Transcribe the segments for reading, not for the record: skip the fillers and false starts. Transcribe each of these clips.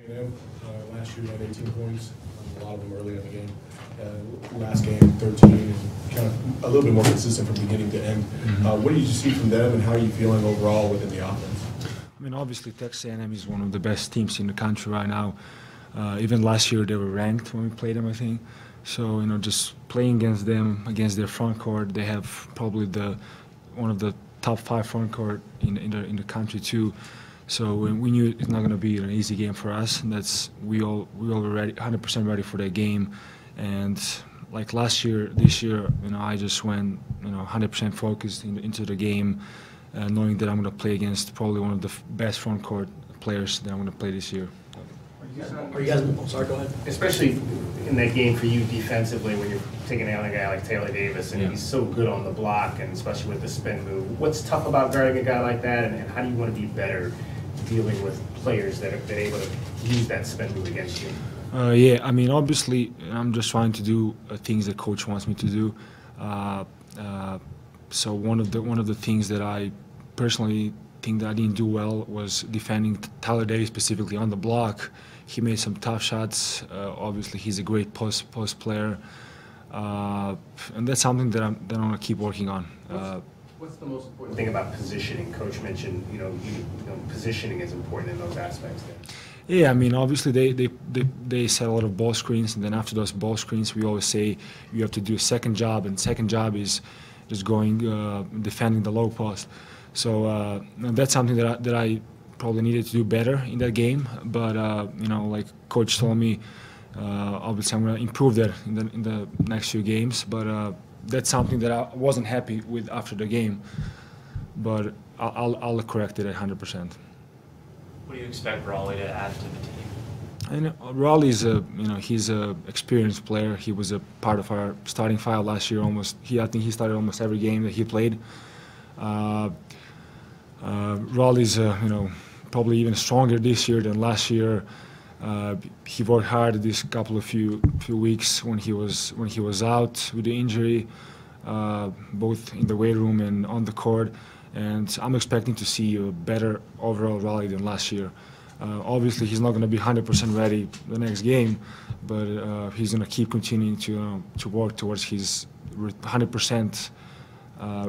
A&M, last year you had 18 points, a lot of them early in the game. Last game, 13, and kind of a little bit more consistent from beginning to end. What did you see from them, and how are you feeling overall within the offense? I mean, obviously, Texas A&M is one of the best teams in the country right now. Even last year, they were ranked when we played them, I think. So, just playing against them, against their front court, they have probably one of the top 5 front court in the country too. So we knew it's not going to be an easy game for us. And we all were ready, 100% ready for that game. And like last year, this year, I just went 100% focused into the game, knowing that I'm going to play against probably one of the best front court players that I'm going to play this year. Are you guys? Oh, sorry, go ahead. Especially in that game for you defensively, when you're taking out a guy like Taylor Davis, and he's so good on the block, and especially with the spin move. What's tough about guarding a guy like that, and how do you want to be better dealing with players that are able to use that spin move against you? Yeah, I mean, obviously, I'm just trying to do things that coach wants me to do. So one of the things that I personally think that I didn't do well was defending Tyler Davis specifically on the block. He made some tough shots. Obviously, he's a great post player, and that's something that I'm gonna keep working on. What's the most important thing about positioning? Coach mentioned, positioning is important in those aspects. There. Yeah, I mean, obviously they set a lot of ball screens, and then after those ball screens, we always say you have to do a second job, and second job is just going defending the low post. So that's something that I probably needed to do better in that game. But like coach told me, obviously I'm going to improve that in the next few games. But that's something that I wasn't happy with after the game. But I'll correct it at 100%. What do you expect Raleigh to add to the team? And Raleigh's he's a experienced player. He was a part of our starting five last year. I think he started almost every game that he played. Raleigh's probably even stronger this year than last year. He worked hard this couple of few weeks when he was out with the injury, both in the weight room and on the court. And I'm expecting to see a better overall Raleigh than last year. Obviously, he's not going to be 100% ready the next game, but he's going to keep continuing to work towards his 100%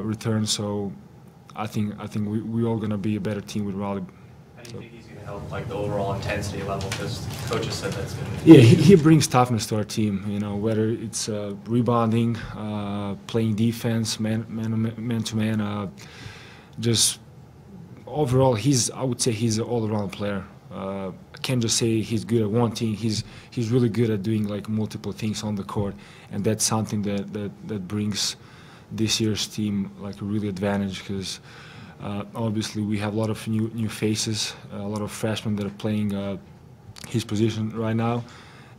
return. So I think we all going to be a better team with Raleigh. How do you think he's going to help, like the overall intensity level? Because coaches said that's going to. Yeah, he brings toughness to our team. Whether it's rebounding, playing defense, man to man. Just overall, I would say he's an all-around player. I can't just say he's good at one thing. He's really good at doing like multiple things on the court, and that's something that brings this year's team like a really advantage, because obviously we have a lot of new faces, a lot of freshmen that are playing his position right now,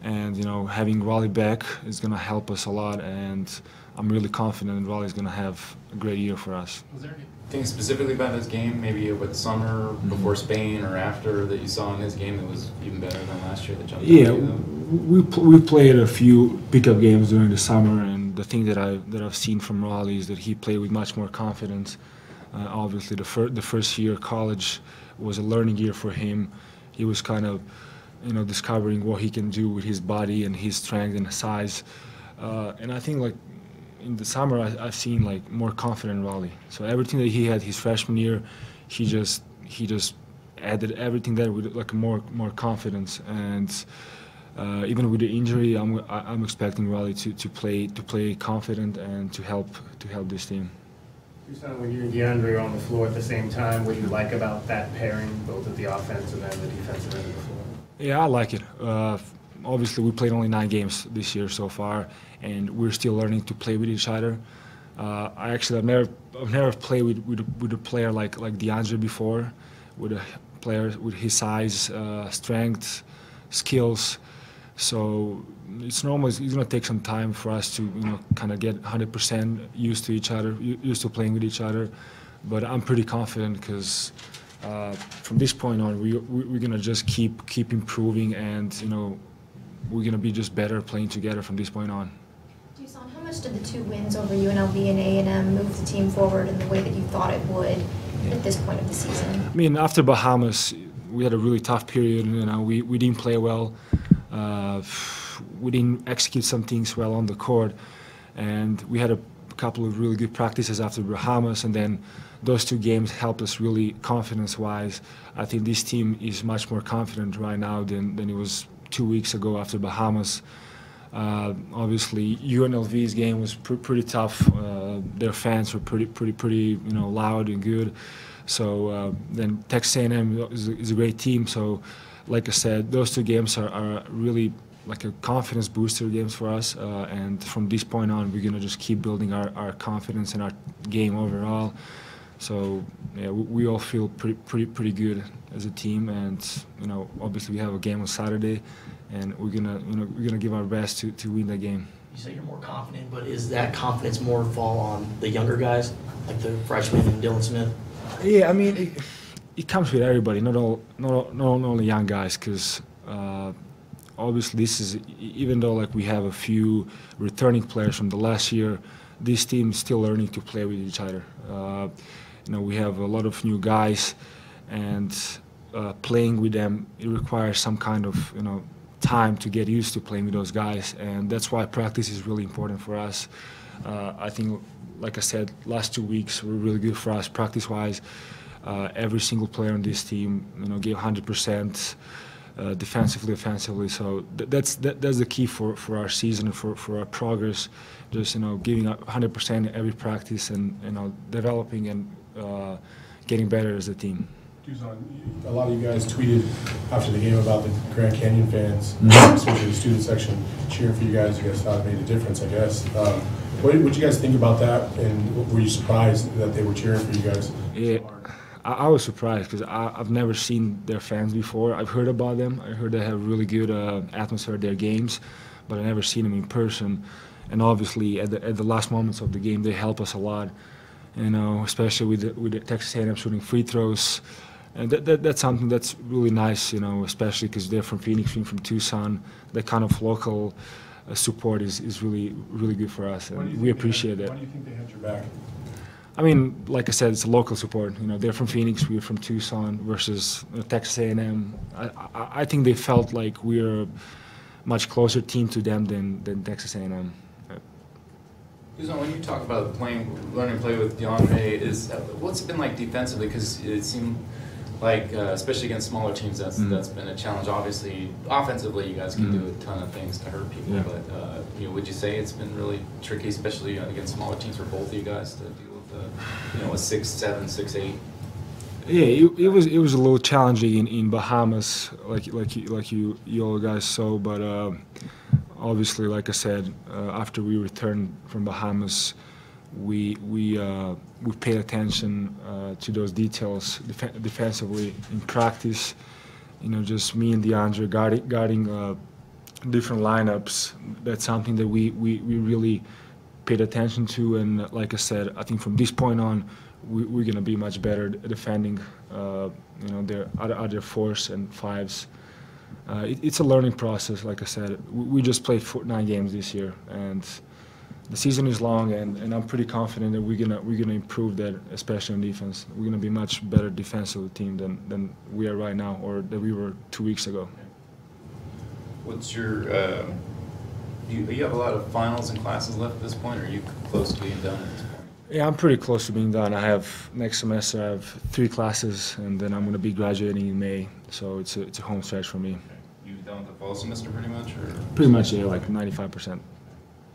and having Raleigh back is going to help us a lot, and I'm really confident Raleigh is going to have a great year for us. Was there anything specifically about his game, maybe with summer, before Spain or after, that you saw in his game that was even better than last year that jumped out? Yeah, we played a few pickup games during the summer, and the thing that I've seen from Raleigh is that he played with much more confidence. Obviously, the first year college was a learning year for him. He was kind of discovering what he can do with his body and his strength and size, and I think like in the summer I've seen like more confident Raleigh. So everything that he had his freshman year, he just added everything there with like more confidence. And even with the injury, I'm expecting Raleigh to play confident and to help this team. When you and DeAndre are on the floor at the same time, what do you like about that pairing, both at the offensive and the defensive end of the floor? Yeah, I like it. Obviously, we played only 9 games this year so far, and we're still learning to play with each other. I've never played with a player like DeAndre before, with a player with his size, strength, skills. So it's going to take some time for us to kind of get 100% used to each other, used to playing with each other. But I'm pretty confident because from this point on, we're going to just keep improving, and we're going to be just better playing together from this point on. Dusan, how much did the 2 wins over UNLV and A&M move the team forward in the way that you thought it would at this point of the season? I mean, after Bahamas, we had a really tough period. You know, we didn't play well. We didn't execute some things well on the court, and we had a couple of really good practices after Bahamas, and then those two games helped us really confidence-wise. I think this team is much more confident right now than it was 2 weeks ago after Bahamas. Obviously, UNLV's game was pretty tough. Their fans were pretty loud and good. So then Texas A&M is a great team. So, like I said, those two games are really like a confidence booster games for us. And from this point on, we're gonna just keep building our confidence in our game overall. So yeah, we all feel pretty good as a team, and obviously we have a game on Saturday, and we're gonna give our best to win that game. You say you're more confident, but is that confidence more fall on the younger guys, like the freshman and Dylan Smith? Yeah, I mean it comes with everybody, not only young guys, because obviously this is, even though like we have a few returning players from the last year, this team is still learning to play with each other. We have a lot of new guys, and playing with them, it requires some kind of time to get used to playing with those guys, and that's why practice is really important for us. I think, like I said, last 2 weeks were really good for us practice-wise. Every single player on this team, gave 100%. Defensively, offensively, so that's the key for our season and for our progress. Just giving 100% every practice, and developing and getting better as a team. Dusan, a lot of you guys tweeted after the game about the Grand Canyon fans, especially the student section, cheering for you guys. You guys thought it made a difference, I guess. What did you guys think about that, and were you surprised that they were cheering for you guys? Yeah. I was surprised because I've never seen their fans before. I've heard about them. I heard they have really good atmosphere at their games, but I've never seen them in person. And obviously, at the last moments of the game, they help us a lot. Especially with the Texas A&M shooting free throws, and that's something that's really nice. Especially because they're from Phoenix, being from Tucson. That kind of local support is really good for us, and we appreciate that. Why do you think they had your back? I mean, like I said, it's a local support. They're from Phoenix, we're from Tucson versus Texas A&M. I think they felt like we're a much closer team to them than Texas A&M. Dusan, when you talk about learning to play with DeAndre, what's it been like defensively? Because it seemed like, especially against smaller teams, that's been a challenge. Obviously, offensively, you guys can do a ton of things to hurt people. Yeah. But would you say it's been really tricky, especially against smaller teams, for both of you guys to deal with a 6'7", 6'8"? Yeah, it was a little challenging in Bahamas, like you all guys saw. But obviously, like I said, after we returned from Bahamas, we paid attention to those details defensively in practice. Just me and DeAndre guarding different lineups. That's something that we really paid attention to. And like I said, I think from this point on, we're going to be much better at defending their other fours and fives. It's a learning process. Like I said, we just played 9 games this year, and the season is long, and I'm pretty confident that we're gonna improve that, especially on defense. We're gonna be much better defensive team than we are right now, or that we were 2 weeks ago. What's your you have a lot of finals and classes left at this point, or are you close to being done at this point? Yeah, I'm pretty close to being done. I have next semester. I have 3 classes, and then I'm gonna be graduating in May. So it's a home stretch for me. Okay. You done with the fall semester pretty much, or? Pretty much, yeah, like 95%.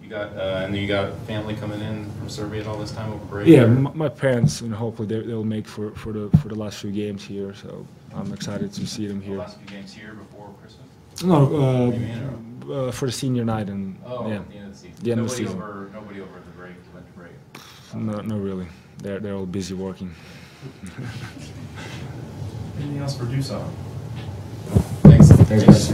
You got and then you got family coming in from Serbia at all this time over break? Yeah, my parents, hopefully they'll make for the last few games here. So I'm excited to see them here. The last few games here before Christmas? No, for the senior night and yeah, at the end of the season. The end of the season. Nobody over at the break. Went to break. No, really. They're all busy working. Anything else for Dusan? Thanks. Thanks.